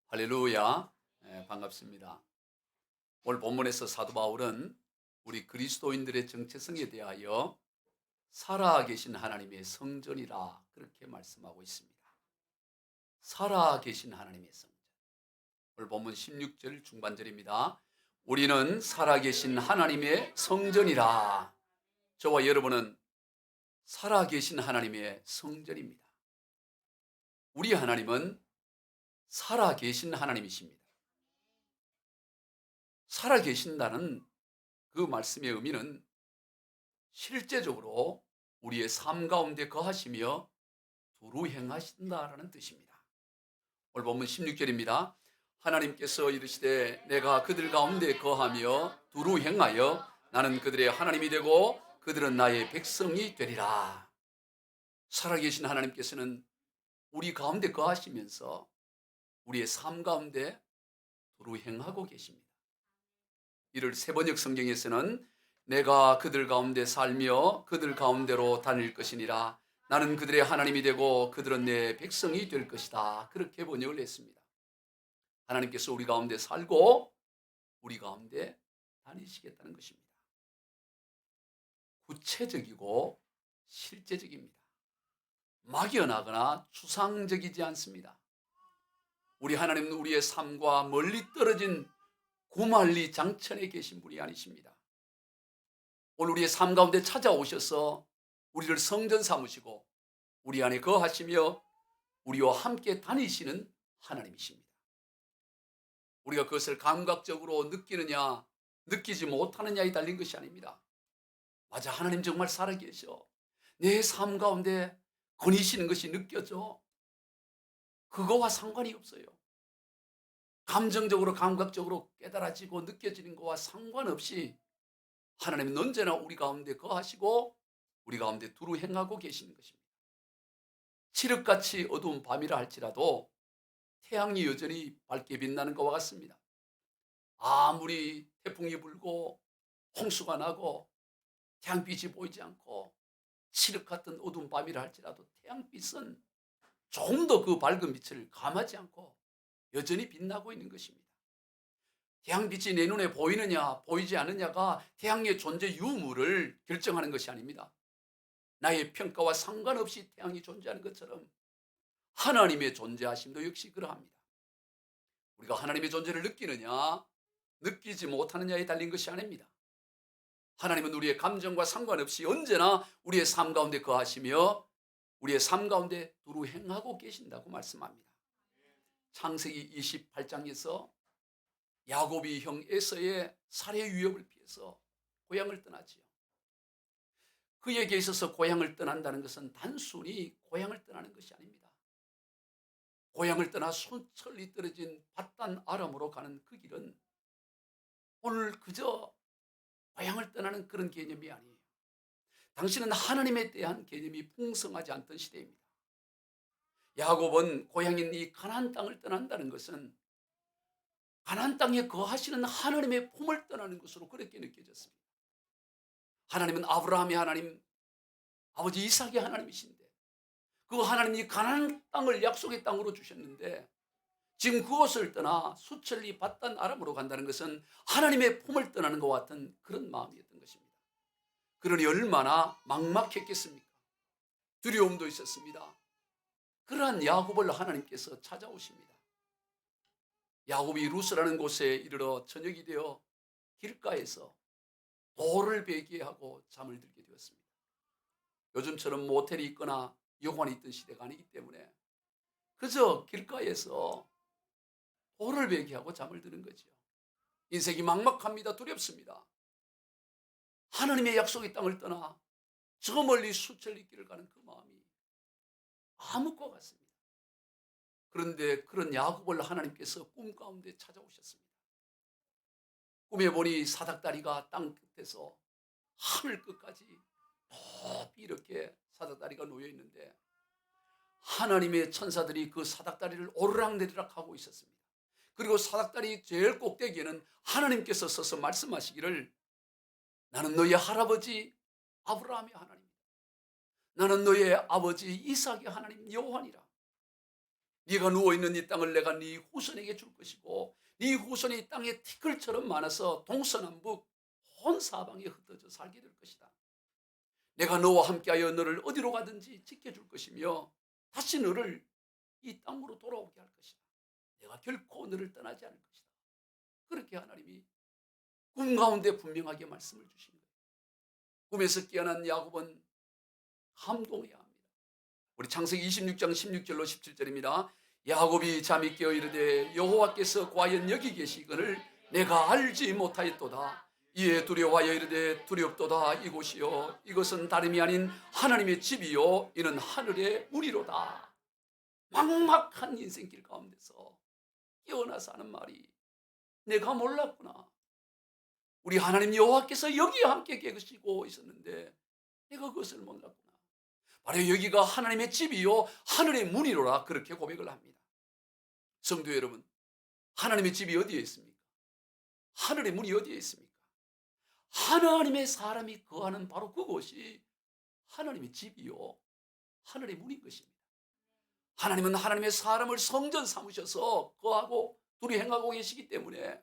할렐루야. 반갑습니다. 오늘 본문에서 사도 바울은 우리 그리스도인들의 정체성에 대하여 살아계신 하나님의 성전이라 그렇게 말씀하고 있습니다. 살아계신 하나님의 성전. 오늘 본문 16절 중반절입니다. 우리는 살아계신 하나님의 성전이라. 저와 여러분은 살아계신 하나님의 성전입니다. 우리 하나님은 살아계신 하나님이십니다. 살아계신다는 그 말씀의 의미는 실제적으로 우리의 삶 가운데 거하시며 두루 행하신다라는 뜻입니다. 오늘 본문 16절입니다. 하나님께서 이르시되 내가 그들 가운데 거하며 두루 행하여 나는 그들의 하나님이 되고 그들은 나의 백성이 되리라. 살아계신 하나님께서는 우리 가운데 거하시면서 우리의 삶 가운데 두루 행하고 계십니다. 이를 세번역 성경에서는 내가 그들 가운데 살며 그들 가운데로 다닐 것이니라. 나는 그들의 하나님이 되고 그들은 내 백성이 될 것이다. 그렇게 번역을 했습니다. 하나님께서 우리 가운데 살고 우리 가운데 다니시겠다는 것입니다. 구체적이고 실제적입니다. 막연하거나 추상적이지 않습니다. 우리 하나님은 우리의 삶과 멀리 떨어진 구만리 장천에 계신 분이 아니십니다. 오늘 우리의 삶 가운데 찾아오셔서 우리를 성전 삼으시고 우리 안에 거하시며 우리와 함께 다니시는 하나님이십니다. 우리가 그것을 감각적으로 느끼느냐 느끼지 못하느냐에 달린 것이 아닙니다. 맞아, 하나님 정말 살아계셔. 내 삶 가운데 거니시는 것이 느껴져. 그거와 상관이 없어요. 감정적으로 감각적으로 깨달아지고 느껴지는 것과 상관없이 하나님은 언제나 우리 가운데 거하시고 우리 가운데 두루 행하고 계시는 것입니다. 칠흑같이 어두운 밤이라 할지라도 태양이 여전히 밝게 빛나는 것과 같습니다. 아무리 태풍이 불고 홍수가 나고 태양빛이 보이지 않고 칠흑 같은 어두운 밤이라 할지라도 태양빛은 조금 더 그 밝은 빛을 감하지 않고 여전히 빛나고 있는 것입니다. 태양빛이 내 눈에 보이느냐 보이지 않느냐가 태양의 존재 유무를 결정하는 것이 아닙니다. 나의 평가와 상관없이 태양이 존재하는 것처럼 하나님의 존재하심도 역시 그러합니다. 우리가 하나님의 존재를 느끼느냐 느끼지 못하느냐에 달린 것이 아닙니다. 하나님은 우리의 감정과 상관없이 언제나 우리의 삶 가운데 거하시며 우리의 삶 가운데 두루 행하고 계신다고 말씀합니다. 창세기 28장에서 야곱이 형 에서의 살해 위협을 피해서 고향을 떠나지요. 그에게 있어서 고향을 떠난다는 것은 단순히 고향을 떠나는 것이 아닙니다. 고향을 떠나 손천리 떨어진 밧단 아람으로 가는 그 길은 오늘 그저 고향을 떠나는 그런 개념이 아니에요. 당신은 하나님에 대한 개념이 풍성하지 않던 시대입니다. 야곱은 고향인 이 가나안 땅을 떠난다는 것은 가나안 땅에 거하시는 하나님의 품을 떠나는 것으로 그렇게 느껴졌습니다. 하나님은 아브라함의 하나님, 아버지 이삭의 하나님이신데 그 하나님이 가나안 땅을 약속의 땅으로 주셨는데 지금 그곳을 떠나 수천리 밧단 아람으로 간다는 것은 하나님의 품을 떠나는 것과 같은 그런 마음이었던 것입니다. 그러니 얼마나 막막했겠습니까? 두려움도 있었습니다. 그러한 야곱을 하나님께서 찾아오십니다. 야곱이 루스라는 곳에 이르러 저녁이 되어 길가에서 돌을 베기하고 잠을 들게 되었습니다. 요즘처럼 모텔이 있거나 여관이 있던 시대가 아니기 때문에 그저 길가에서 돌을 베기하고 잠을 드는 거죠. 인생이 막막합니다. 두렵습니다. 하나님의 약속의 땅을 떠나 저 멀리 수천리 길을 가는 그 마음이 암흑과 같습니다. 그런데 그런 야곱을 하나님께서 꿈 가운데 찾아오셨습니다. 꿈에 보니 사닥다리가 땅 끝에서 하늘 끝까지 높이 이렇게 사닥다리가 놓여 있는데 하나님의 천사들이 그 사닥다리를 오르락내리락 하고 있었습니다. 그리고 사닥다리 제일 꼭대기에는 하나님께서 서서 말씀하시기를 나는 너의 할아버지 아브라함의 하나님이다. 나는 너의 아버지 이삭의 하나님 여호와니라. 네가 누워있는 이 땅을 내가 네 후손에게 줄 것이고 네 후손이 이 땅에 티끌처럼 많아서 동서남북 온 사방에 흩어져 살게 될 것이다. 내가 너와 함께하여 너를 어디로 가든지 지켜줄 것이며 다시 너를 이 땅으로 돌아오게 할 것이다. 내가 결코 너를 떠나지 않을 것이다. 그렇게 하나님이 꿈 가운데 분명하게 말씀을 주신 거예요. 꿈에서 깨어난 야곱은 감동해야 합니다. 우리 창세기 26장 16절로 17절입니다. 야곱이 잠이 깨어 이르되 여호와께서 과연 여기 계시거늘 내가 알지 못하였도다. 이에 두려워하여 이르되 두렵도다. 이곳이요 이것은 다름이 아닌 하나님의 집이요 이는 하늘의 문이로다. 막막한 인생길 가운데서 깨어나서 하는 말이 내가 몰랐구나. 우리 하나님 여호와께서 여기 함께 계시고 있었는데 내가 그것을 몰랐구나. 바로 여기가 하나님의 집이요 하늘의 문이로라. 그렇게 고백을 합니다. 성도 여러분, 하나님의 집이 어디에 있습니까? 하늘의 문이 어디에 있습니까? 하나님의 사람이 거하는 바로 그곳이 하나님의 집이요 하늘의 문인 것입니다. 하나님은 하나님의 사람을 성전 삼으셔서 거하고 둘이 행하고 계시기 때문에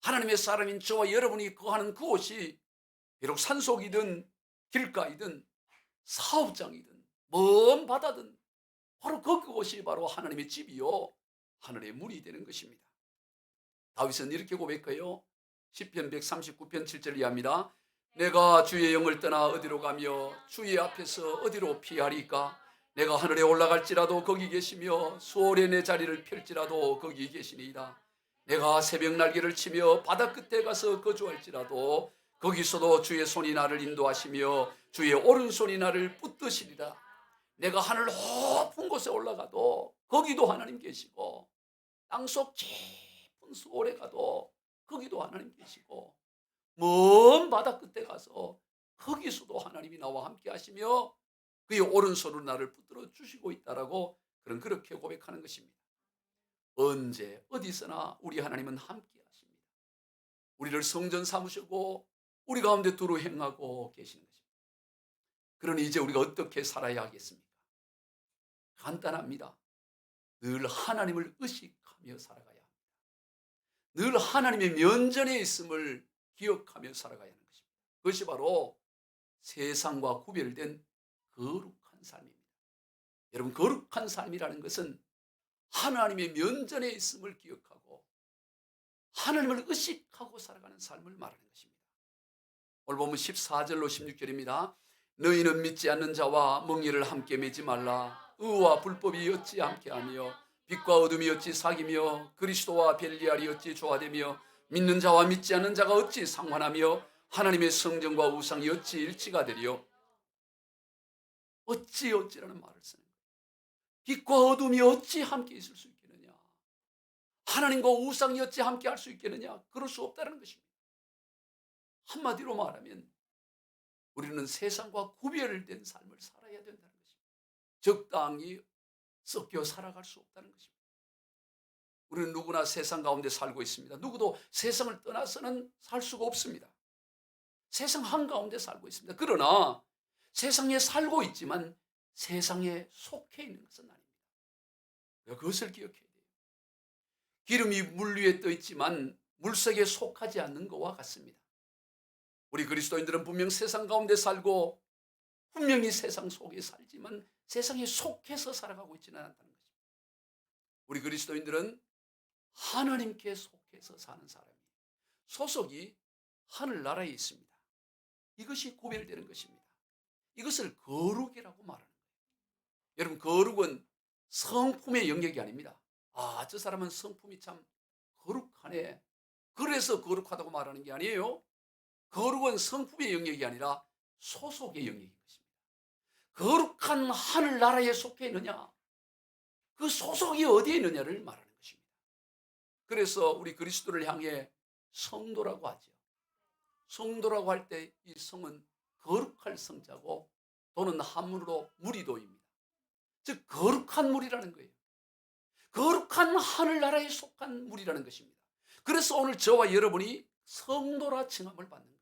하나님의 사람인 저와 여러분이 거하는 그곳이 비록 산속이든 길가이든 사업장이든 먼 바다든 바로 그곳이 바로 하나님의 집이요 하늘의 문이 되는 것입니다. 다윗은 이렇게 고백해요. 시편 139편 7절 이하입니다. 내가 주의 영을 떠나 어디로 가며 주의 앞에서 어디로 피하리까? 내가 하늘에 올라갈지라도 거기 계시며 수월에 내 자리를 펼지라도 거기 계시니이다. 내가 새벽 날개를 치며 바다 끝에 가서 거주할지라도 거기서도 주의 손이 나를 인도하시며 주의 오른손이 나를 붙드시리라. 내가 하늘 높은 곳에 올라가도 거기도 하나님 계시고 땅속 깊은 수월에 가도 거기도 하나님 계시고 먼 바다 끝에 가서 거기서도 하나님이 나와 함께 하시며 그의 오른손으로 나를 붙들어 주시고 있다라고 그렇게 고백하는 것입니다. 언제 어디서나 우리 하나님은 함께 하십니다. 우리를 성전 삼으시고 우리 가운데 두루 행하고 계시는 것입니다. 그러니 이제 우리가 어떻게 살아야 하겠습니까? 간단합니다. 늘 하나님을 의식하며 살아가야 합니다. 늘 하나님의 면전에 있음을 기억하며 살아가야 하는 것입니다. 그것이 바로 세상과 구별된 거룩한 삶입니다. 여러분, 거룩한 삶이라는 것은 하나님의 면전에 있음을 기억하고 하나님을 의식하고 살아가는 삶을 말하는 것입니다. 오늘 보면 14절로 16절입니다. 너희는 믿지 않는 자와 멍에를 함께 매지 말라. 의와 불법이 어찌 함께하며 빛과 어둠이 어찌 사귀며 그리스도와 벨리알이 어찌 조화되며 믿는 자와 믿지 않는 자가 어찌 상환하며 하나님의 성전과 우상이 어찌 일치가 되리요. 어찌라는 말을 쓰는 거예요. 빛과 어둠이 어찌 함께 있을 수 있겠느냐. 하나님과 우상이 어찌 함께 할 수 있겠느냐. 그럴 수 없다는 것입니다. 한마디로 말하면 우리는 세상과 구별된 삶을 살아야 된다는 것입니다. 적당히 섞여 살아갈 수 없다는 것입니다. 우리는 누구나 세상 가운데 살고 있습니다. 누구도 세상을 떠나서는 살 수가 없습니다. 세상 한가운데 살고 있습니다. 그러나 세상에 살고 있지만 세상에 속해 있는 것은 아닙니다. 그것을 기억해야 돼요. 기름이 물 위에 떠 있지만 물속에 속하지 않는 것과 같습니다. 우리 그리스도인들은 분명 세상 가운데 살고 분명히 세상 속에 살지만 세상에 속해서 살아가고 있지는 않다는 것입니다. 우리 그리스도인들은 하나님께 속해서 사는 사람이에요. 소속이 하늘나라에 있습니다. 이것이 구별되는 것입니다. 이것을 거룩이라고 말하는 거예요. 여러분, 거룩은 성품의 영역이 아닙니다. 아, 저 사람은 성품이 참 거룩하네. 그래서 거룩하다고 말하는 게 아니에요. 거룩은 성품의 영역이 아니라 소속의 영역인 것입니다. 거룩한 하늘나라에 속해 있느냐, 그 소속이 어디에 있느냐를 말하는 것입니다. 그래서 우리 그리스도를 향해 성도라고 하죠. 성도라고 할 때 이 성은 거룩할 성자고 도는 한문으로 무리도입니다. 즉 거룩한 물이라는 거예요. 거룩한 하늘나라에 속한 물이라는 것입니다. 그래서 오늘 저와 여러분이 성도라 칭함을 받는 거예요.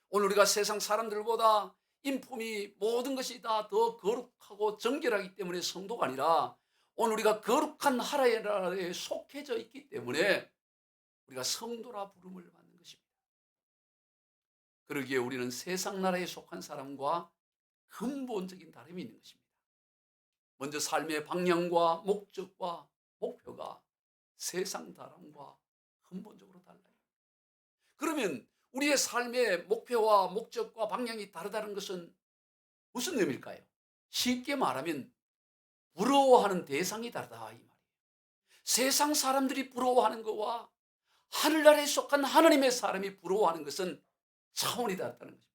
오늘 우리가 세상 사람들보다 인품이 모든 것이 다 더 거룩하고 정결하기 때문에 성도가 아니라 오늘 우리가 거룩한 하나의 나라에 속해져 있기 때문에 우리가 성도라 부름을 받는 것입니다. 그러기에 우리는 세상 나라에 속한 사람과 근본적인 다름이 있는 것입니다. 먼저 삶의 방향과 목적과 목표가 세상 사람과 근본적으로 달라요. 그러면 우리의 삶의 목표와 목적과 방향이 다르다는 것은 무슨 의미일까요? 쉽게 말하면 부러워하는 대상이 다르다 이 말이에요. 세상 사람들이 부러워하는 것과 하늘나라에 속한 하나님의 사람이 부러워하는 것은 차원이 다르다는 것입니다.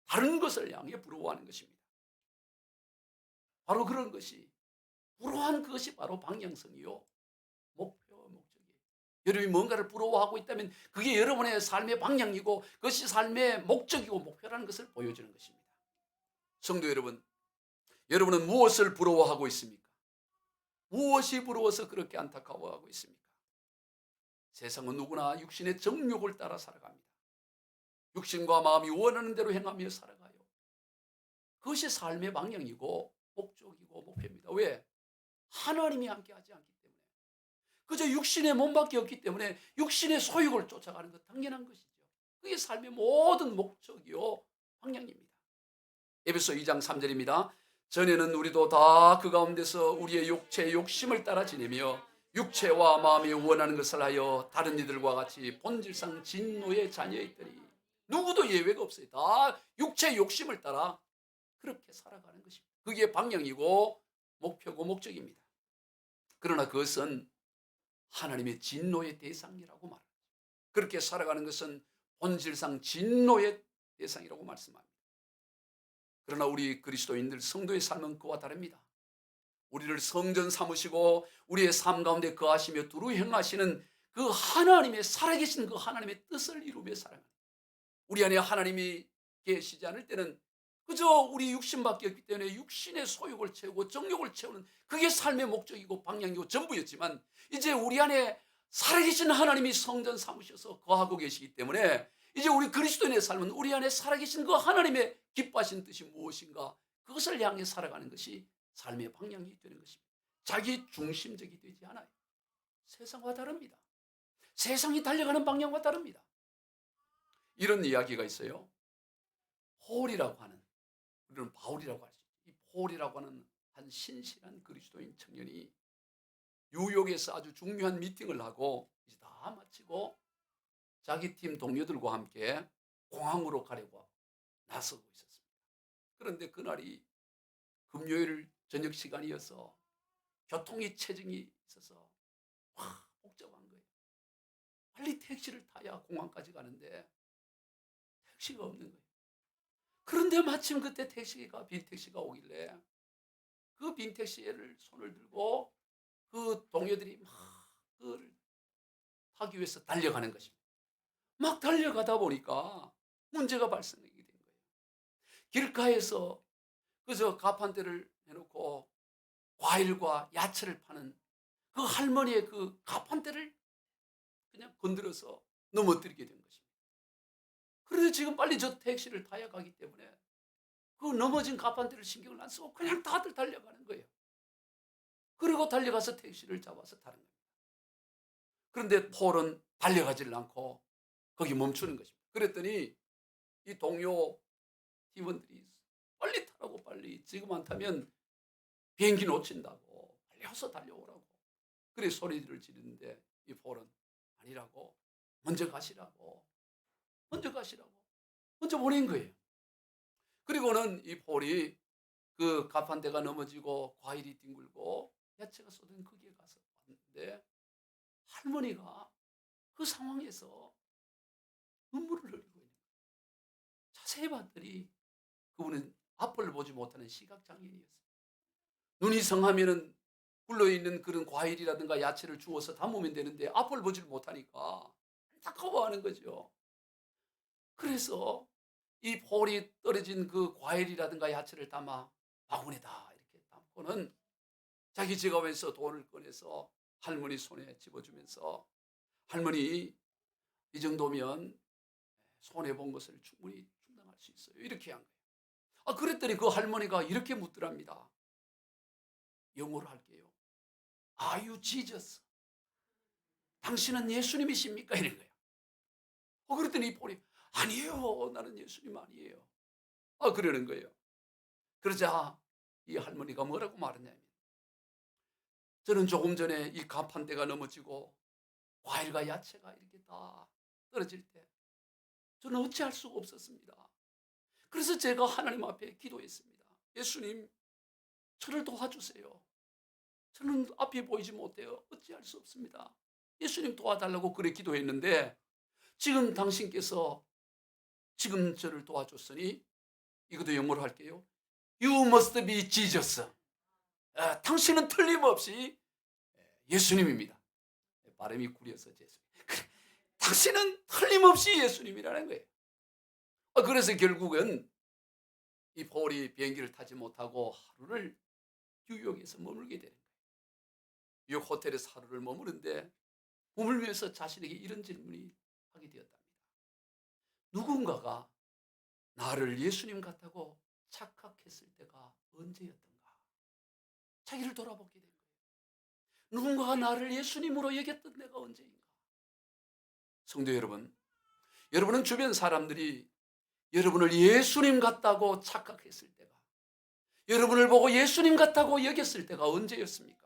다른 것을 향해 부러워하는 것입니다. 바로 그런 것이 부러워한 그것이 바로 방향성이요 목표 목적이에요. 여러분이 뭔가를 부러워하고 있다면 그게 여러분의 삶의 방향이고 그것이 삶의 목적이고 목표라는 것을 보여주는 것입니다. 성도 여러분, 여러분은 무엇을 부러워하고 있습니까? 무엇이 부러워서 그렇게 안타까워하고 있습니까? 세상은 누구나 육신의 정욕을 따라 살아갑니다. 육신과 마음이 원하는 대로 행하며 살아가요. 그것이 삶의 방향이고 목적이고 목표입니다. 왜? 하나님이 함께하지 않기 때문에. 그저 육신의 몸밖에 없기 때문에 육신의 소욕을 쫓아가는 것 당연한 것이죠. 그게 삶의 모든 목적이요 방향입니다. 에베소 2장 3절입니다. 전에는 우리도 다 그 가운데서 우리의 육체의 욕심을 따라 지내며 육체와 마음이 원하는 것을 하여 다른 이들과 같이 본질상 진노의 자녀이더니 누구도 예외가 없어요. 다 육체의 욕심을 따라 그렇게 살아가는 것입니다. 그게 방향이고 목표고 목적입니다. 그러나 그것은 하나님의 진노의 대상이라고 말합니다. 그렇게 살아가는 것은 본질상 진노의 대상이라고 말씀합니다. 그러나 우리 그리스도인들 성도의 삶은 그와 다릅니다. 우리를 성전 삼으시고 우리의 삶 가운데 거하시며 두루 행하시는 그 하나님의 살아계신 그 하나님의 뜻을 이루며 살아가는 우리 안에 하나님이 계시지 않을 때는 그저 우리 육신밖에 없기 때문에 육신의 소욕을 채우고 정욕을 채우는 그게 삶의 목적이고 방향이고 전부였지만 이제 우리 안에 살아계신 하나님이 성전 삼으셔서 거하고 계시기 때문에 이제 우리 그리스도인의 삶은 우리 안에 살아계신 그 하나님의 기뻐하신 뜻이 무엇인가 그것을 향해 살아가는 것이 삶의 방향이 되는 것입니다. 자기 중심적이 되지 않아요. 세상과 다릅니다. 세상이 달려가는 방향과 다릅니다. 이런 이야기가 있어요. 폴이라고 하는 우리는 바울이라고 하죠. 이 폴이라고 하는 한 신실한 그리스도인 청년이 뉴욕에서 아주 중요한 미팅을 하고 이제 다 마치고 자기 팀 동료들과 함께 공항으로 가려고 나서고 있었습니다. 그런데 그날이 금요일 저녁 시간이어서 교통이 체증이 있어서 복잡한 거예요. 빨리 택시를 타야 공항까지 가는데 택시가 없는 거예요. 그런데 마침 그때 빈 택시가 오길래 그 빈 택시를 손을 들고 그 동료들이 막 그를 타기 위해서 달려가는 것입니다. 막 달려가다 보니까 문제가 발생하게 된 거예요. 길가에서 그저 가판대를 해놓고 과일과 야채를 파는 그 할머니의 그 가판대를 그냥 건드려서 넘어뜨리게 된 것입니다. 그래서 지금 빨리 저 택시를 타야 가기 때문에 그 넘어진 가판대를 신경을 안 쓰고 그냥 다들 달려가는 거예요. 그리고 달려가서 택시를 잡아서 타는 겁니다. 그런데 폴은 달려가지를 않고 거기 멈추는 것입니다. 그랬더니 이 동료 팀원들이 빨리 타라고 빨리 지금 안 타면 비행기 놓친다고 빨리 어서 달려오라고 그래 소리를 지르는데 이 폴은 아니라고 먼저 가시라고 먼저 보낸 거예요. 그리고는 이 폴이 그 가판대가 넘어지고 과일이 뒹굴고 야채가 쏟은 거기에 가서 봤는데 할머니가 그 상황에서 눈물을 흘리고 있는 거예요. 자세히 봤더니 그분은 앞을 보지 못하는 시각장애인이었어요. 눈이 성하면은 굴러있는 그런 과일이라든가 야채를 주워서 담으면 되는데 앞을 보지를 못하니까 안타까워하는 거죠. 그래서 이 폴이 떨어진 그 과일이라든가 야채를 담아 바구니에다 이렇게 담고는 자기 지갑에서 돈을 꺼내서 할머니 손에 집어주면서 할머니 이 정도면 손해본 것을 충분히 충당할 수 있어요. 이렇게 한 거예요. 그랬더니 그 할머니가 이렇게 묻더랍니다. 영어로 할게요. Are you Jesus? 당신은 예수님이십니까? 이런 거예요. 그랬더니 폴이 아니에요. 나는 예수님 아니에요. 그러는 거예요. 그러자 이 할머니가 뭐라고 말하냐면 저는 조금 전에 이 가판대가 넘어지고 과일과 야채가 이렇게 다 떨어질 때 저는 어찌할 수가 없었습니다. 그래서 제가 하나님 앞에 기도했습니다. 예수님, 저를 도와주세요. 저는 앞이 보이지 못해요. 어찌할 수 없습니다. 예수님 도와달라고 그래 기도했는데 지금 당신께서 지금 저를 도와줬으니 이것도 영어로 할게요. You must be Jesus. 당신은 틀림없이 예수님입니다. 발음이 구려서 죄송해요. 당신은 틀림없이 예수님이라는 거예요. 그래서 결국은 이 폴이 비행기를 타지 못하고 하루를 뉴욕에서 머물게 되는 거예요. 뉴욕 호텔에서 하루를 머무는데 머물면서 자신에게 이런 질문이 하게 되었답니다. 누군가가 나를 예수님 같다고 착각했을 때가 언제였던가? 자기를 돌아보게 된 거예요. 누군가가 나를 예수님으로 여겼던 때가 언제인가? 성도 여러분, 여러분은 주변 사람들이 여러분을 예수님 같다고 착각했을 때가, 여러분을 보고 예수님 같다고 여겼을 때가 언제였습니까?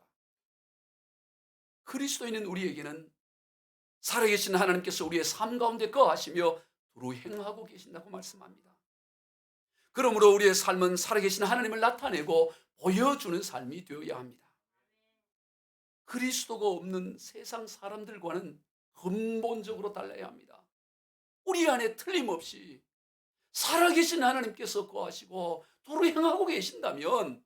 그리스도인인 우리에게는 살아계신 하나님께서 우리의 삶 가운데 거하시며 두루 행하고 계신다고 말씀합니다. 그러므로 우리의 삶은 살아계신 하나님을 나타내고 보여주는 삶이 되어야 합니다. 그리스도가 없는 세상 사람들과는 근본적으로 달라야 합니다. 우리 안에 틀림없이 살아계신 하나님께서 거하시고 두루 행하고 계신다면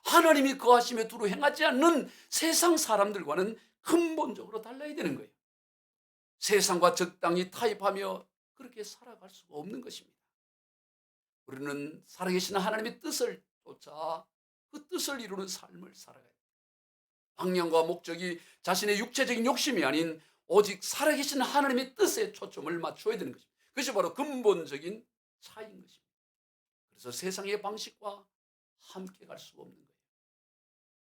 하나님이 거하시며 두루 행하지 않는 세상 사람들과는 근본적으로 달라야 되는 거예요. 세상과 적당히 타협하며 그렇게 살아갈 수가 없는 것입니다. 우리는 살아계신 하나님의 뜻을 쫓아 그 뜻을 이루는 삶을 살아가야 합니다. 방향과 목적이 자신의 육체적인 욕심이 아닌 오직 살아계신 하나님의 뜻에 초점을 맞춰야 되는 것입니다. 그것이 바로 근본적인 차이인 것입니다. 그래서 세상의 방식과 함께 갈 수가 없는 거예요.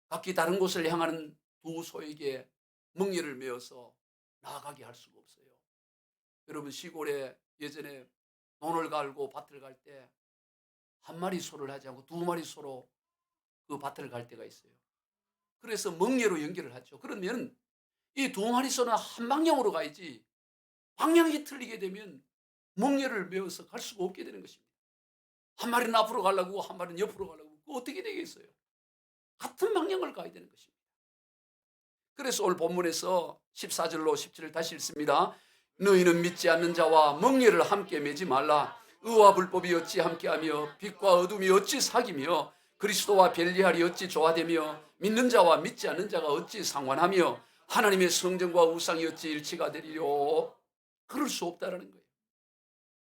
각기 다른 곳을 향하는 두 소에게 멍에를 메어서 나아가게 할 수가 없어요. 여러분 시골에 예전에 논을 갈고 밭을 갈 때 한 마리 소를 하지 않고 두 마리 소로 그 밭을 갈 때가 있어요. 그래서 멍에로 연결을 하죠. 그러면 이 두 마리 소는 한 방향으로 가야지 방향이 틀리게 되면 멍에를 메어서 갈 수가 없게 되는 것입니다. 한 마리는 앞으로 가려고 한 마리는 옆으로 가려고 그거 어떻게 되겠어요? 같은 방향을 가야 되는 것입니다. 그래서 오늘 본문에서 14절로 17절 다시 읽습니다. 너희는 믿지 않는 자와 멍에를 함께 매지 말라. 의와 불법이 어찌 함께하며 빛과 어둠이 어찌 사귀며 그리스도와 별리하리 어찌 조화되며 믿는 자와 믿지 않는 자가 어찌 상관하며 하나님의 성전과 우상이 어찌 일치가 되리요. 그럴 수 없다라는 거예요.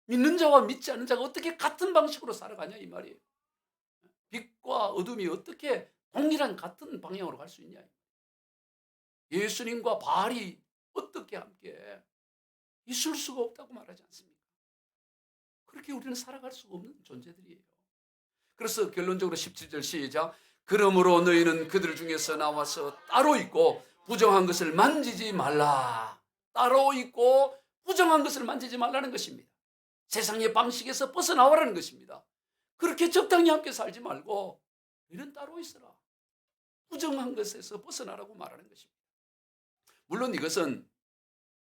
믿는 자와 믿지 않는 자가 어떻게 같은 방식으로 살아가냐 이 말이에요. 빛과 어둠이 어떻게 동일한 같은 방향으로 갈 수 있냐. 예수님과 바알이 어떻게 함께 있을 수가 없다고 말하지 않습니까? 그렇게 우리는 살아갈 수가 없는 존재들이에요. 그래서 결론적으로 17절 시작. 그러므로 너희는 그들 중에서 나와서 따로 있고 부정한 것을 만지지 말라. 따로 있고 부정한 것을 만지지 말라는 것입니다. 세상의 방식에서 벗어나오라는 것입니다. 그렇게 적당히 함께 살지 말고 너희는 따로 있어라. 부정한 것에서 벗어나라고 말하는 것입니다. 물론 이것은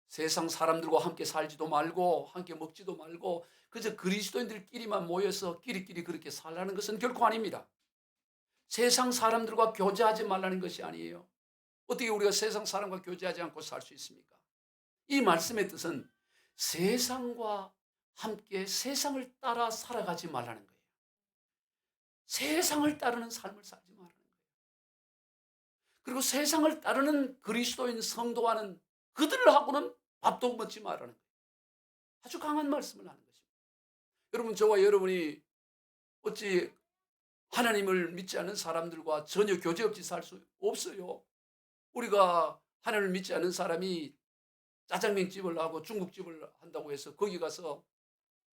세상 사람들과 함께 살지도 말고 함께 먹지도 말고 그저 그리스도인들끼리만 모여서 끼리끼리 그렇게 살라는 것은 결코 아닙니다. 세상 사람들과 교제하지 말라는 것이 아니에요. 어떻게 우리가 세상 사람과 교제하지 않고 살 수 있습니까? 이 말씀의 뜻은 세상과 함께 세상을 따라 살아가지 말라는 거예요. 세상을 따르는 삶을 살지 말라는 거예요. 그리고 세상을 따르는 그리스도인 성도와는 그들하고는 밥도 먹지 말라는 거예요. 아주 강한 말씀을 하는 것입니다. 여러분 저와 여러분이 어찌 하나님을 믿지 않는 사람들과 전혀 교제 없이 살 수 없어요. 우리가 하나님을 믿지 않는 사람이 짜장면집을 하고 중국집을 한다고 해서 거기 가서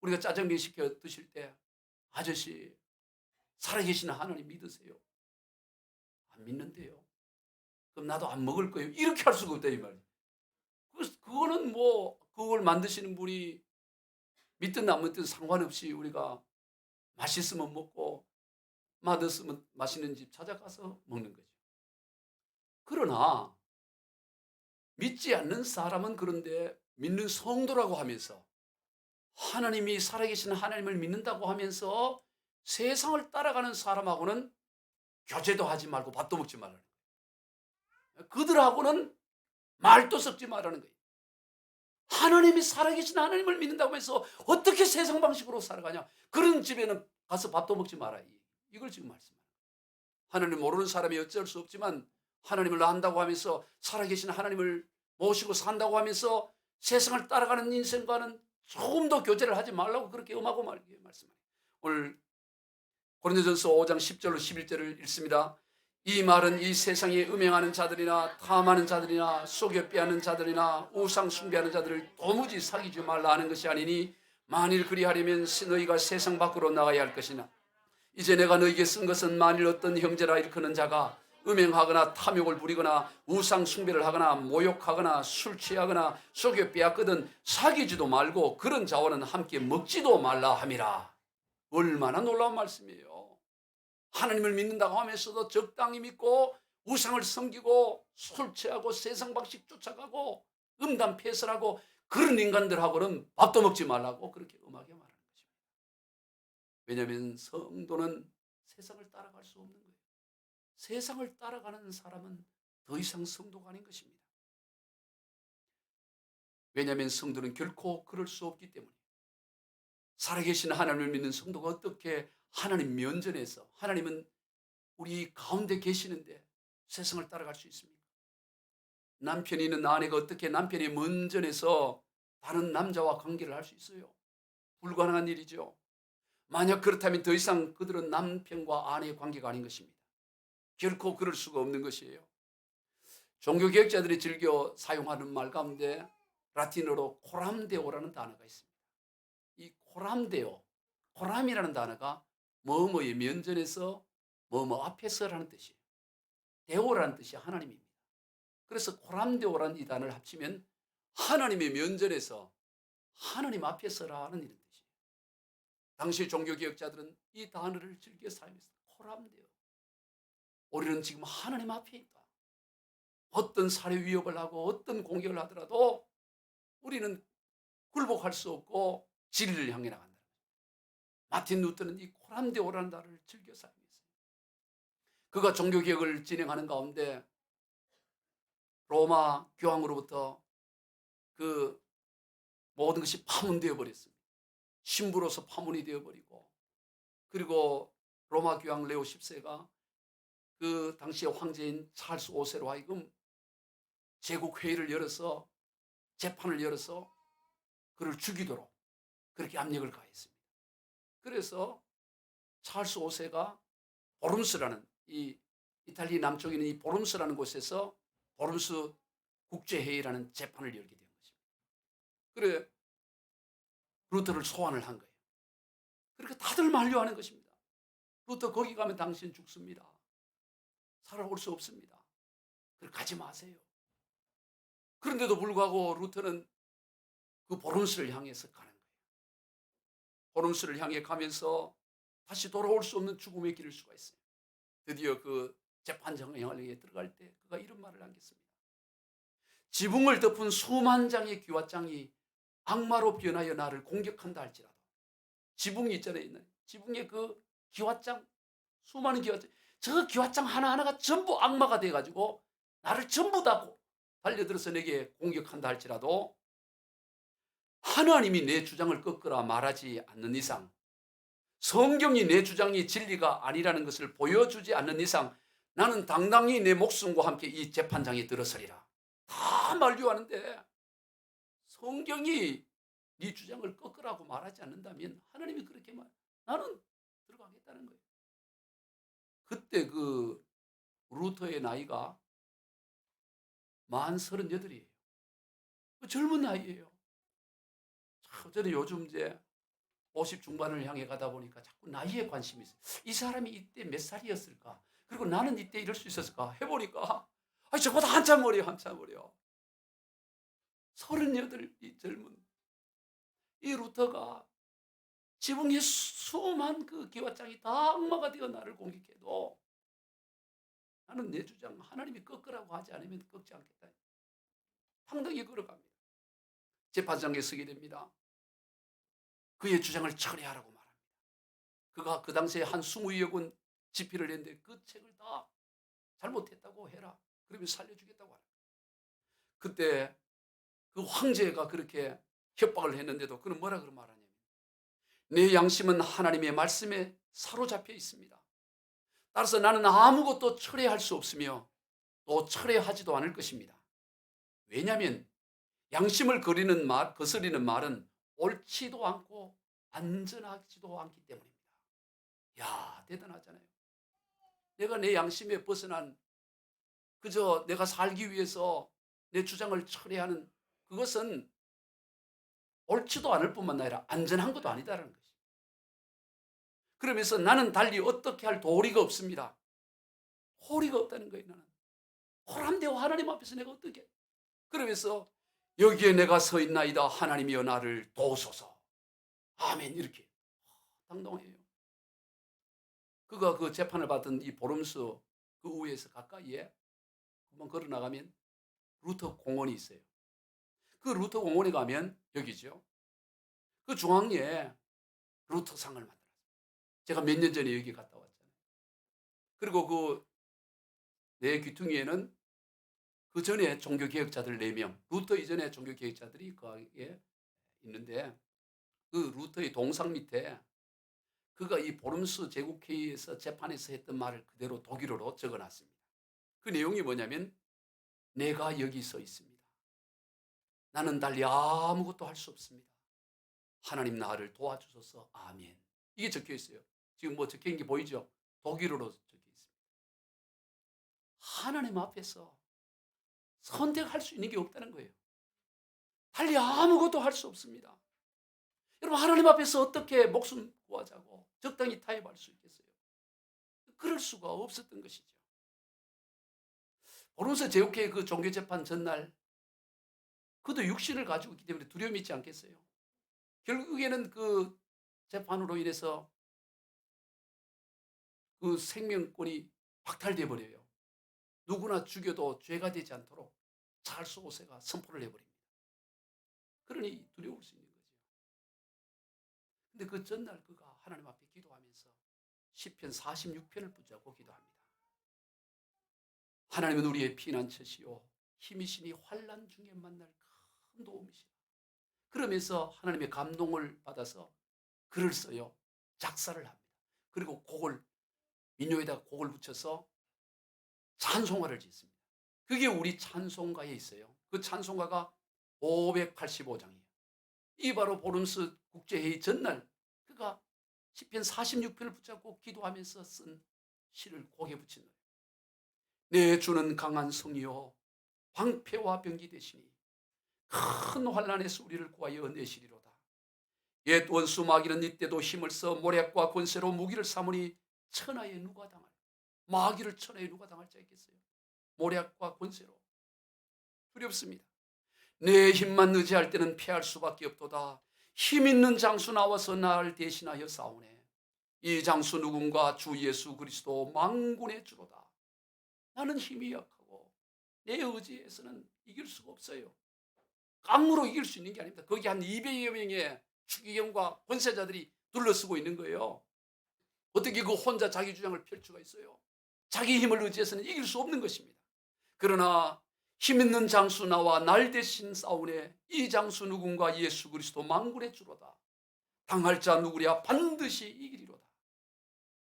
우리가 짜장면 시켜 드실 때 아저씨 살아계신 하나님 믿으세요? 안 믿는데요. 그럼 나도 안 먹을 거예요. 이렇게 할 수가 없다 이 말이에요. 그거는 뭐 그걸 만드시는 분이 믿든 안 믿든 상관없이 우리가 맛있으면 먹고 맛없으면 맛있는 집 찾아가서 먹는 거죠. 그러나 믿지 않는 사람은 그런데 믿는 성도라고 하면서 하나님이 살아계신 하나님을 믿는다고 하면서 세상을 따라가는 사람하고는 교제도 하지 말고 밥도 먹지 말라는 거예요. 그들하고는 말도 섞지 말라는 거예요. 하나님이 살아계신 하나님을 믿는다고 해서 어떻게 세상 방식으로 살아가냐. 그런 집에는 가서 밥도 먹지 마라. 이걸 지금 말씀하는 거예요. 하나님 모르는 사람이 어쩔 수 없지만 하나님을 안다고 하면서 살아계신 하나님을 모시고 산다고 하면서 세상을 따라가는 인생과는 조금 더 교제를 하지 말라고 그렇게 엄하고 말씀해요. 오늘 고린도전서 5장 10절로 11절을 읽습니다. 이 말은 이 세상에 음행하는 자들이나 탐하는 자들이나 속여 빼앗는 자들이나 우상 숭배하는 자들을 도무지 사귀지 말라 하는 것이 아니니 만일 그리하려면 너희가 세상 밖으로 나가야 할 것이나 이제 내가 너희에게 쓴 것은 만일 어떤 형제라 일컫는 자가 음행하거나 탐욕을 부리거나 우상 숭배를 하거나 모욕하거나 술 취하거나 속여 빼앗거든 사귀지도 말고 그런 자와는 함께 먹지도 말라 함이라. 얼마나 놀라운 말씀이에요. 하나님을 믿는다고 하면서도 적당히 믿고 우상을 섬기고 술 취하고 세상 방식 쫓아가고 음담 패설하고 그런 인간들하고는 밥도 먹지 말라고 그렇게 엄하게 말하는 것입니다. 왜냐하면 성도는 세상을 따라갈 수 없는 거예요. 세상을 따라가는 사람은 더 이상 성도가 아닌 것입니다. 왜냐하면 성도는 결코 그럴 수 없기 때문에. 살아계신 하나님을 믿는 성도가 어떻게 하나님 면전에서 하나님은 우리 가운데 계시는데 세상을 따라갈 수 있습니까? 남편이 있는 아내가 어떻게 남편의 면전에서 다른 남자와 관계를 할 수 있어요? 불가능한 일이죠. 만약 그렇다면 더 이상 그들은 남편과 아내의 관계가 아닌 것입니다. 결코 그럴 수가 없는 것이에요. 종교개혁자들이 즐겨 사용하는 말 가운데 라틴어로 코람데오라는 단어가 있습니다. 이 코람데오, 코람이라는 단어가 뭐뭐의 면전에서 뭐뭐 앞에서라는 뜻이에요. 데오라는 뜻이 하나님입니다. 그래서 코람데오라는 이 단어를 합치면 하나님의 면전에서 하나님 앞에서라는 이런 뜻이에요. 당시 종교개혁자들은 이 단어를 즐겨 사용했어요. 코람데오. 우리는 지금 하나님 앞에 있다. 어떤 살해 위협을 하고 어떤 공격을 하더라도 우리는 굴복할 수 없고 진리를 향해 나간다. 마틴 루터는 이 코람데오라는 단어를 즐겨 사용했어요. 그가 종교개혁을 진행하는 가운데 로마 교황으로부터 그 모든 것이 파문되어 버렸습니다. 신부로서 파문이 되어버리고 그리고 로마 교황 레오 10세가 그 당시의 황제인 찰스 5세로 하여금 제국회의를 열어서 재판을 열어서 그를 죽이도록 그렇게 압력을 가했습니다. 그래서 찰스 5세가 보름스라는 이 이탈리아 남쪽에 있는 이 보름스라는 곳에서 보름스 국제회의라는 재판을 열게 된 것입니다. 그래 루터를 소환을 한 거예요. 그렇게 다들 만류하는 것입니다. 루터 거기 가면 당신 죽습니다. 살아올 수 없습니다. 그래 가지 마세요. 그런데도 불구하고 루터는 그 보름스를 향해서 가는 거예요. 보름스를 향해 가면서 다시 돌아올 수 없는 죽음의 길을 수가 있어요. 드디어 그 재판정에 들어갈 때 그가 이런 말을 남겼습니다. 지붕을 덮은 수만 장의 기와장이 악마로 변하여 나를 공격한다 할지라도 지붕이 있잖아요. 지붕에 그 기와장 수많은 기와장 저 기와장 하나하나가 전부 악마가 돼가지고 나를 전부 다 달려들어서 내게 공격한다 할지라도 하나님이 내 주장을 꺾으라 말하지 않는 이상 성경이 내 주장이 진리가 아니라는 것을 보여주지 않는 이상 나는 당당히 내 목숨과 함께 이 재판장에 들어서리라. 다 만류하는데 성경이 네 주장을 꺾으라고 말하지 않는다면 하나님이 그렇게 나는 들어가겠다는 거예요. 그때 그 루터의 나이가 만 38이에요. 젊은 나이예요. 저는 요즘 이제 50 중반을 향해 가다 보니까 자꾸 나이에 관심이 있어요. 이 사람이 이때 몇 살이었을까? 그리고 나는 이때 이럴 수 있었을까? 해보니까 저보다 한참 어려요, 한참 어려. 38 이 젊은 이 루터가 지붕에 수많은 그 기와장이 다 악마가 되어 나를 공격해도 나는 내 주장 하나님이 꺾으라고 하지 않으면 꺾지 않겠다. 당당히 걸어갑니다. 재판장에 서게 됩니다. 그의 주장을 철회하라고 말합니다. 그가 그 당시에 한 20여 권 집필을 했는데 그 책을 다 잘못했다고 해라. 그러면 살려주겠다고 하라. 그때 그 황제가 그렇게 협박을 했는데도 그는 뭐라 그러 말하냐면 내 양심은 하나님의 말씀에 사로잡혀 있습니다. 따라서 나는 아무것도 철회할 수 없으며 또 철회하지도 않을 것입니다. 왜냐하면 양심을 거스리는 말은 옳지도 않고 안전하지도 않기 때문입니다. 야, 대단하잖아요. 내가 내 양심에 벗어난 그저 내가 살기 위해서 내 주장을 철회하는 그것은 옳지도 않을 뿐만 아니라 안전한 것도 아니다라는 것이. 그러면서 나는 달리 어떻게 할 도리가 없습니다. 호리가 없다는 거예요. 나는 호람되어 하나님 앞에서 내가 어떻게. 그러면서 여기에 내가 서 있나이다. 하나님이여 나를 도우소서. 아멘. 이렇게 당당해요. 그가 그 재판을 받던 이 보름수 그 우에서 가까이에 한번 걸어 나가면 루터 공원이 있어요. 그 루터 공원에 가면 여기죠. 그 중앙에 루터상을 만들었어요. 제가 몇 년 전에 여기 갔다 왔잖아요. 그리고 그 내 귀퉁이에는 그 전에 종교개혁자들 4명, 루터 이전에 종교개혁자들이 거기에 있는데 그 루터의 동상 밑에 그가 이 보름수 제국회의에서 재판에서 했던 말을 그대로 독일어로 적어놨습니다. 그 내용이 뭐냐면 내가 여기 서 있습니다. 나는 달리 아무것도 할 수 없습니다. 하나님 나를 도와주소서. 아멘. 이게 적혀 있어요. 지금 뭐 적혀 있는 게 보이죠? 독일어로 적혀 있습니다. 하나님 앞에서 선택할 수 있는 게 없다는 거예요. 달리 아무것도 할 수 없습니다. 여러분 하나님 앞에서 어떻게 목숨 구하자고 적당히 타협할 수 있겠어요? 그럴 수가 없었던 것이죠. 보름수 제국회의 그 종교재판 전날 그도 육신을 가지고 있기 때문에 두려움이 있지 않겠어요? 결국에는 그 재판으로 인해서 그 생명권이 박탈돼 버려요. 누구나 죽여도 죄가 되지 않도록 찰스 5세가 선포를 해버립니다. 그러니 두려울 수 있는 거죠. 근데 그 전날 그가 하나님 앞에 기도하면서 시편 46편을 붙잡고 기도합니다. 하나님은 우리의 피난처시요 힘이시니 환난 중에 만날 큰 도움이시라. 그러면서 하나님의 감동을 받아서 글을 써요. 작사를 합니다. 그리고 곡을 민요에다가 곡을 붙여서 찬송가를 짓습니다. 그게 우리 찬송가에 있어요. 그 찬송가가 585장이에요. 이 바로 보름수 국제회의 전날 그가 시편 46편을 붙잡고 기도하면서 쓴 시를 곡에 붙인 거예요. 내 주는 강한 성이요 방패와 병기 되시니 큰 환난에서 우리를 구하여 내시리로다. 옛 원수 마귀는 이때도 힘을 써 모략과 권세로 무기를 삼으니 천하에 누가 당할 마귀를 천하에 누가 당할 자 있겠어요? 모략과 권세로 두렵습니다. 내 힘만 의지할 때는 패할 수밖에 없도다. 힘 있는 장수 나와서 나를 대신하여 싸우네. 이 장수 누군가 주 예수 그리스도 만군의 주로다. 나는 힘이 약하고 내 의지에서는 이길 수가 없어요. 깡으로 이길 수 있는 게 아닙니다. 거기 한 200여 명의 추기경과 권세자들이 둘러쓰고 있는 거예요. 어떻게 그 혼자 자기 주장을 펼 수가 있어요? 자기 힘을 의지해서는 이길 수 없는 것입니다. 그러나 힘 있는 장수 나와 날 대신 싸우네. 이 장수 누군가 예수 그리스도 만군의 주로다. 당할 자 누구랴 반드시 이기리로다.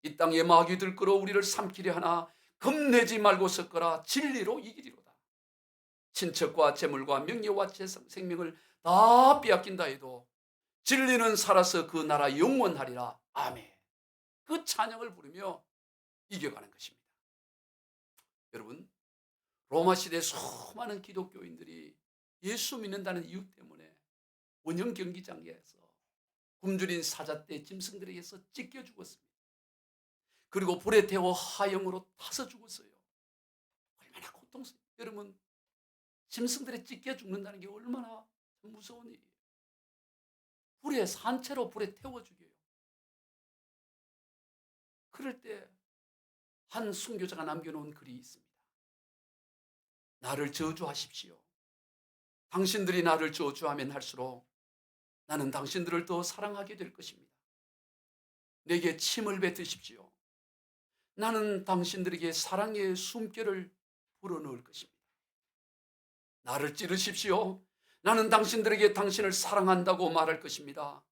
이 땅에 마귀들 끌어 우리를 삼키려 하나 겁내지 말고 섞어라. 진리로 이기리로다. 친척과 재물과 명예와 생명을 다 빼앗긴다 해도 진리는 살아서 그 나라 영원하리라. 아멘. 그 찬양을 부르며 이겨가는 것입니다. 여러분 로마 시대 수많은 기독교인들이 예수 믿는다는 이유 때문에 원형 경기장에서 굶주린 사자떼 짐승들에게서 찢겨 죽었습니다. 그리고 불에 태워 하영으로 타서 죽었어요. 얼마나 고통스러워요. 여러분, 짐승들에 찢겨 죽는다는 게 얼마나 무서운 일이에요. 불에 산채로 불에 태워 죽여요. 그럴 때 한 순교자가 남겨놓은 글이 있습니다. 나를 저주하십시오. 당신들이 나를 저주하면 할수록 나는 당신들을 더 사랑하게 될 것입니다. 내게 침을 뱉으십시오. 나는 당신들에게 사랑의 숨결을 불어넣을 것입니다. 나를 찌르십시오. 나는 당신들에게 당신을 사랑한다고 말할 것입니다.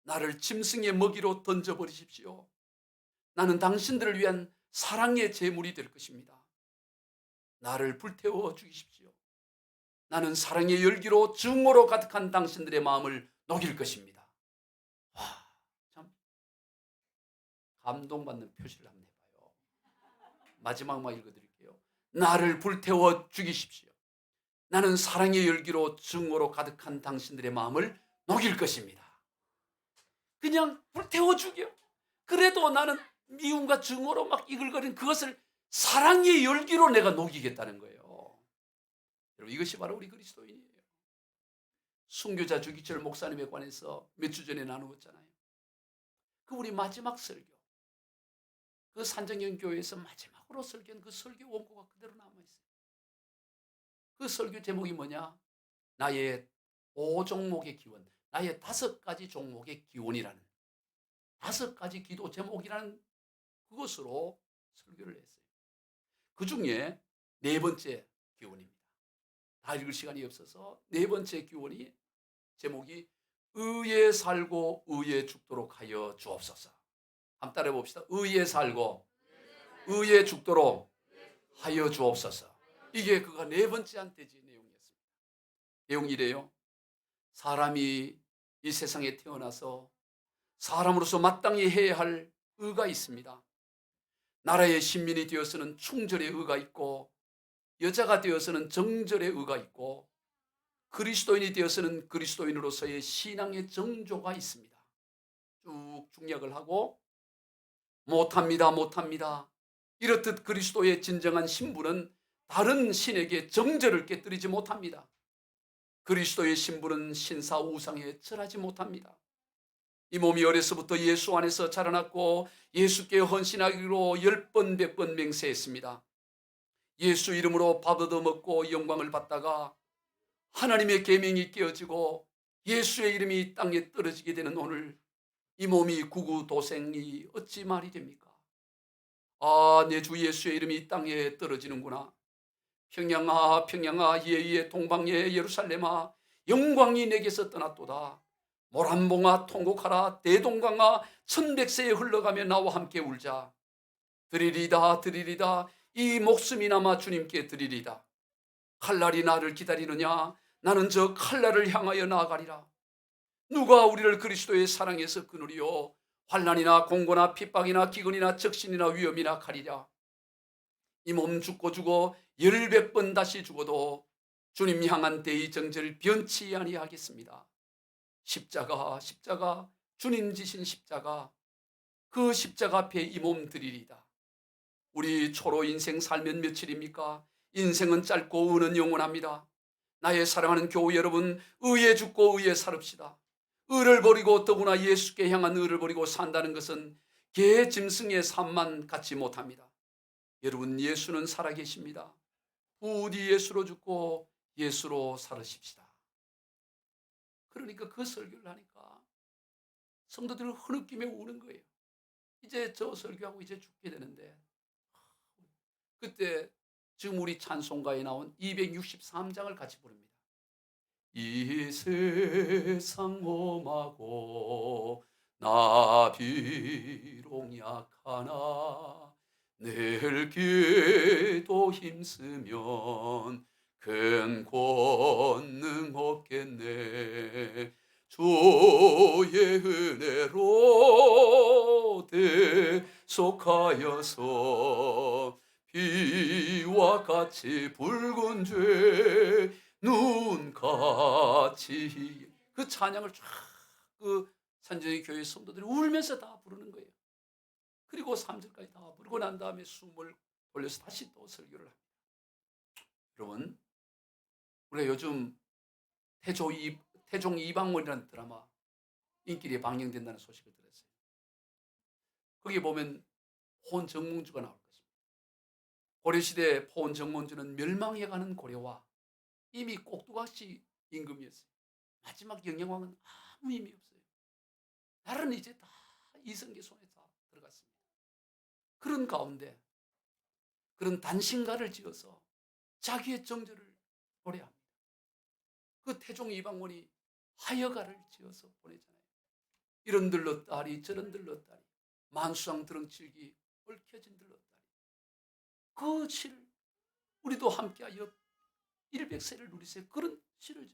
나를 짐승의 먹이로 던져버리십시오. 나는 당신들을 위한 사랑의 제물이 될 것입니다. 나를 불태워 죽이십시오. 나는 사랑의 열기로 증오로 가득한 당신들의 마음을 녹일 것입니다. 와, 참 감동받는 표시를 한번 해봐요. 마지막만 읽어드릴게요. 나를 불태워 죽이십시오. 나는 사랑의 열기로 증오로 가득한 당신들의 마음을 녹일 것입니다. 그냥 불태워 죽여. 그래도 나는 미움과 증오로 막 이글거리는 그것을 사랑의 열기로 내가 녹이겠다는 거예요. 여러분, 이것이 바로 우리 그리스도인이에요. 순교자 주기철 목사님에 관해서 몇 주 전에 나누었잖아요. 그 우리 마지막 설교, 그 산정형 교회에서 마지막으로 설교한 그 설교 원고가 그대로 남아있어요. 그 설교 제목이 뭐냐? 나의 5종목의 기원, 나의 5가지 종목의 기원이라는 5가지 기도 제목이라는 그것으로 설교를 했어요. 그 중에 4번째 기원입니다. 다 읽을 시간이 없어서 4번째 기원이 제목이 의에 살고 의에 죽도록 하여 주옵소서. 한번 따라해 봅시다. 의에 살고 의에 죽도록 하여 주옵소서. 이게 그가 4번째 한테지 내용이었습니다. 내용이 이래요. 사람이 이 세상에 태어나서 사람으로서 마땅히 해야 할 의가 있습니다. 나라의 신민이 되어서는 충절의 의가 있고, 여자가 되어서는 정절의 의가 있고, 그리스도인이 되어서는 그리스도인으로서의 신앙의 정조가 있습니다. 쭉 중약을 하고 못합니다, 못합니다. 이렇듯 그리스도의 진정한 신부는 다른 신에게 정절을 깨뜨리지 못합니다. 그리스도의 신부는 신사 우상에 절하지 못합니다. 이 몸이 어려서부터 예수 안에서 자라났고 예수께 헌신하기로 10번 100번 맹세했습니다. 예수 이름으로 밥 얻어먹고 영광을 받다가 하나님의 계명이 깨어지고 예수의 이름이 이 땅에 떨어지게 되는 오늘, 이 몸이 구구도생이 어찌 말이 됩니까? 아, 내 주 예수의 이름이 이 땅에 떨어지는구나. 평양아 평양아 예의 동방예 예루살렘아 영광이 내게서 떠났도다. 모란봉아 통곡하라. 대동강아 천백세에 흘러가며 나와 함께 울자. 드리리다 드리리다. 이 목숨이나마 주님께 드리리다. 칼날이 나를 기다리느냐? 나는 저 칼날을 향하여 나아가리라. 누가 우리를 그리스도의 사랑에서 끊으리요? 환난이나 공고나 핍박이나 기근이나 적신이나 위험이나 칼이랴. 이 몸 죽고 죽어 10번 다시 죽어도 주님 향한 대의 정죄를 변치 아니하겠습니다. 십자가 십자가 주님 지신 십자가, 그 십자가 앞에 이 몸 드리리다. 우리 초로 인생 살면 며칠입니까? 인생은 짧고 의는 영원합니다. 나의 사랑하는 교우 여러분, 의에 죽고 의에 살읍시다. 의를 버리고 더구나 예수께 향한 의를 버리고 산다는 것은 개 짐승의 삶만 갖지 못합니다. 여러분, 예수는 살아계십니다. 부디 예수로 죽고 예수로 살으십시다. 그러니까 그 설교를 하니까 성도들은 흐느끼며 우는 거예요. 이제 저 설교하고 이제 죽게 되는데, 그때 지금 우리 찬송가에 나온 263장을 같이 부릅니다. 이 세상 험하고 나 비록 약하나 늘 기도 힘쓰면 큰 권능 없겠네. 주의 은혜로 대속하여서 비와 같이 붉은 죄 눈같이, 그 찬양을 쫙 그 산정의 교회 성도들이 울면서 다 부르는 거예요. 그리고 3절까지 다 부르고 난 다음에 숨을 돌려서 다시 또 설교를 합니다. 여러분, 우리가 요즘 태종 이방원이라는 드라마 인기리에 방영된다는 소식을 들었어요. 거기 보면 포원 정몽주가 나올 것입니다. 고려시대 포원 정몽주는 멸망해가는 고려와 이미 꼭두각시 임금이었어요. 마지막 영영왕은 아무 힘이 없어요. 나라는 이제 다 이성계 손에 다 들어갔습니다. 그런 가운데 그런 단신가를 지어서 자기의 정절을 노래합니다. 그 태종 이방원이 하여가를 지어서 보내잖아요. 이런 들렀다리 저런 들렀다리 만수상 드렁칠기 얽혀진 들렀다리. 그 시를 우리도 함께하여 100세를 누리세. 그런 시를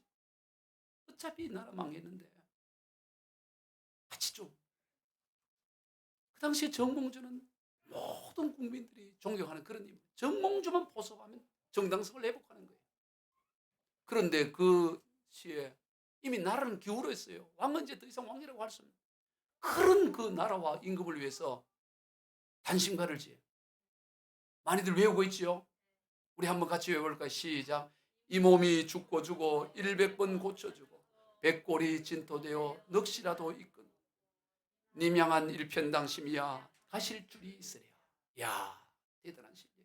어차피 나라 망했는데 같이 좀. 그 당시에 정몽주는 모든 국민들이 존경하는 그런 인물. 정몽주만 포섭하면 정당성을 회복하는 거예요. 그런데 그 시에 이미 나라는 기울어있어요. 왕은 이제 더 이상 왕이라고 할 수 없는 그런 그 나라와 임금을 위해서 단신가를 지어요. 많이들 외우고 있지요? 우리 한번 같이 외워볼까요? 시작. 이 몸이 죽고 주고 100번 고쳐주고 백골이 진토되어 넋이라도 있건 님양한 일편당심이야 가실 줄이 있으랴. 야, 대단한 시예요.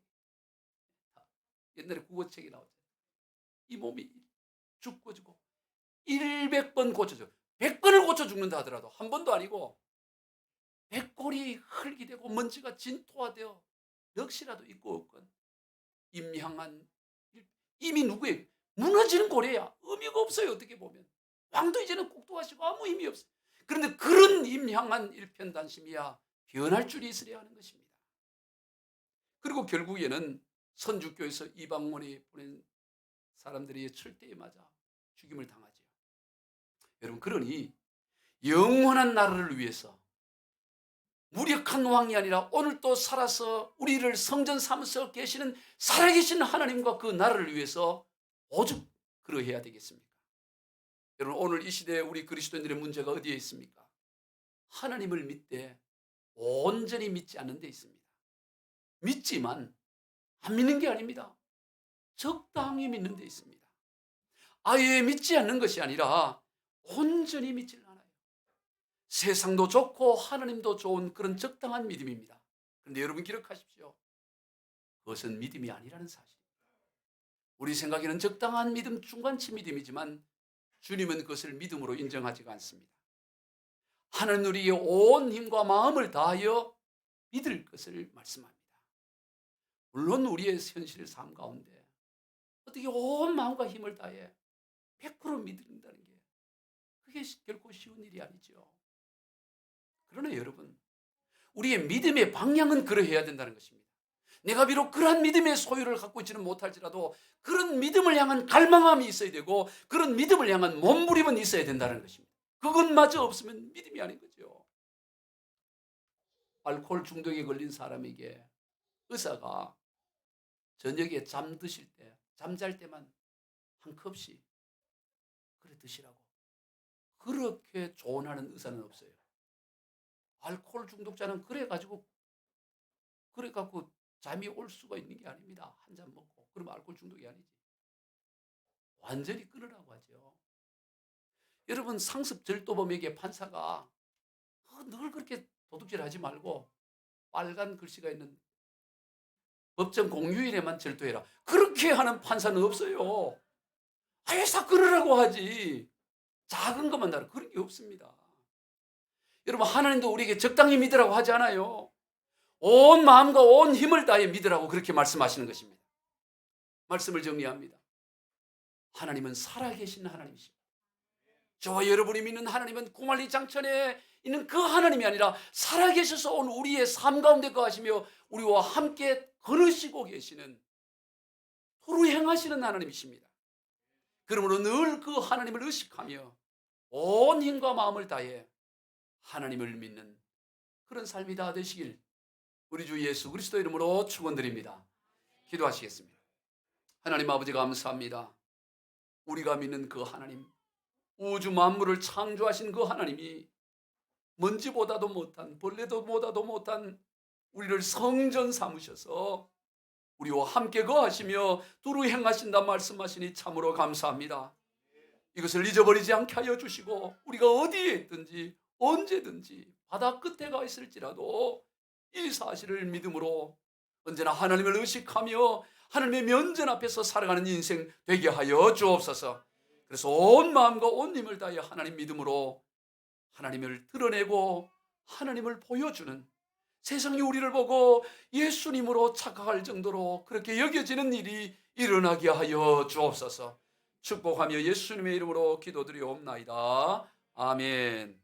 옛날에 국어책이 나왔잖아요. 이 몸이 죽고 주고 100번 고쳐줘. 100번을 고쳐 죽는다 하더라도 한 번도 아니고 백골이 흙이 되고 먼지가 진토화되어 넋이라도 있고 없건 임향한 이미 누구의 무너지는 고래야. 의미가 없어요. 어떻게 보면 왕도 이제는 꼭두가시고 아무 힘이 없어요. 그런데 그런 임향한 일편단심이야 변할 줄이 있으려 하는 것입니다. 그리고 결국에는 선주교에서 이방원이 보낸 사람들이 철대에 맞아 죽임을 당하죠. 여러분, 그러니 영원한 나라를 위해서 무력한 왕이 아니라 오늘 또 살아서 우리를 성전 삼으셔 계시는 살아계신 하나님과 그 나라를 위해서 오죽 그러해야 되겠습니까? 여러분, 오늘 이 시대에 우리 그리스도인들의 문제가 어디에 있습니까? 하나님을 믿되 온전히 믿지 않는 데 있습니다. 믿지만 안 믿는 게 아닙니다. 적당히 믿는 데 있습니다. 아예 믿지 않는 것이 아니라 온전히 믿지를 않아요. 세상도 좋고 하나님도 좋은 그런 적당한 믿음입니다. 그런데 여러분 기억하십시오. 그것은 믿음이 아니라는 사실입니다. 우리 생각에는 적당한 믿음, 중간치 믿음이지만 주님은 그것을 믿음으로 인정하지가 않습니다. 하나님 우리의 온 힘과 마음을 다하여 믿을 것을 말씀합니다. 물론 우리의 현실 삶 가운데 어떻게 온 마음과 힘을 다해 100% 믿는다는 게 그게 결코 쉬운 일이 아니죠. 그러나 여러분, 우리의 믿음의 방향은 그러해야 된다는 것입니다. 내가 비록 그러한 믿음의 소유를 갖고 있지는 못할지라도 그런 믿음을 향한 갈망함이 있어야 되고 그런 믿음을 향한 몸부림은 있어야 된다는 것입니다. 그것마저 없으면 믿음이 아닌 거죠. 알코올 중독에 걸린 사람에게 의사가 저녁에 잠드실 때, 잠잘 때만 한 컵씩 그래 드시라고 그렇게 조언하는 의사는 없어요. 알코올 중독자는 그래가지고 잠이 올 수가 있는 게 아닙니다. 한 잔 먹고 그러면 알코올 중독이 아니지. 완전히 끊으라고 하죠. 여러분, 상습 절도범에게 판사가 늘 그렇게 도둑질하지 말고 빨간 글씨가 있는 법정 공휴일에만 절도해라. 그렇게 하는 판사는 없어요. 아예 다 끊으라고 하지. 작은 것만 다루 그런 게 없습니다. 여러분, 하나님도 우리에게 적당히 믿으라고 하지 않아요. 온 마음과 온 힘을 다해 믿으라고 그렇게 말씀하시는 것입니다. 말씀을 정리합니다. 하나님은 살아계신 하나님이십니다. 저와 여러분이 믿는 하나님은 구말리 장천에 있는 그 하나님이 아니라 살아계셔서 온 우리의 삶 가운데 거하시며 우리와 함께 걸으시고 계시는 도로 행하시는 하나님이십니다. 그러므로 늘 그 하나님을 의식하며 온 힘과 마음을 다해 하나님을 믿는 그런 삶이 다 되시길 우리 주 예수 그리스도 이름으로 축원드립니다. 기도하시겠습니다. 하나님 아버지 감사합니다. 우리가 믿는 그 하나님, 우주 만물을 창조하신 그 하나님이 먼지보다도 못한, 벌레보다도 못한 우리를 성전 삼으셔서 우리와 함께 거하시며 두루 행하신다 말씀하시니 참으로 감사합니다. 이것을 잊어버리지 않게 하여 주시고 우리가 어디에 있든지 언제든지 바다 끝에 가 있을지라도 이 사실을 믿음으로 언제나 하나님을 의식하며 하나님의 면전 앞에서 살아가는 인생 되게 하여 주옵소서. 그래서 온 마음과 온 힘을 다하여 하나님 믿음으로 하나님을 드러내고 하나님을 보여주는, 세상이 우리를 보고 예수님으로 착각할 정도로 그렇게 여겨지는 일이 일어나게 하여 주옵소서. 축복하며 예수님의 이름으로 기도드리옵나이다. 아멘.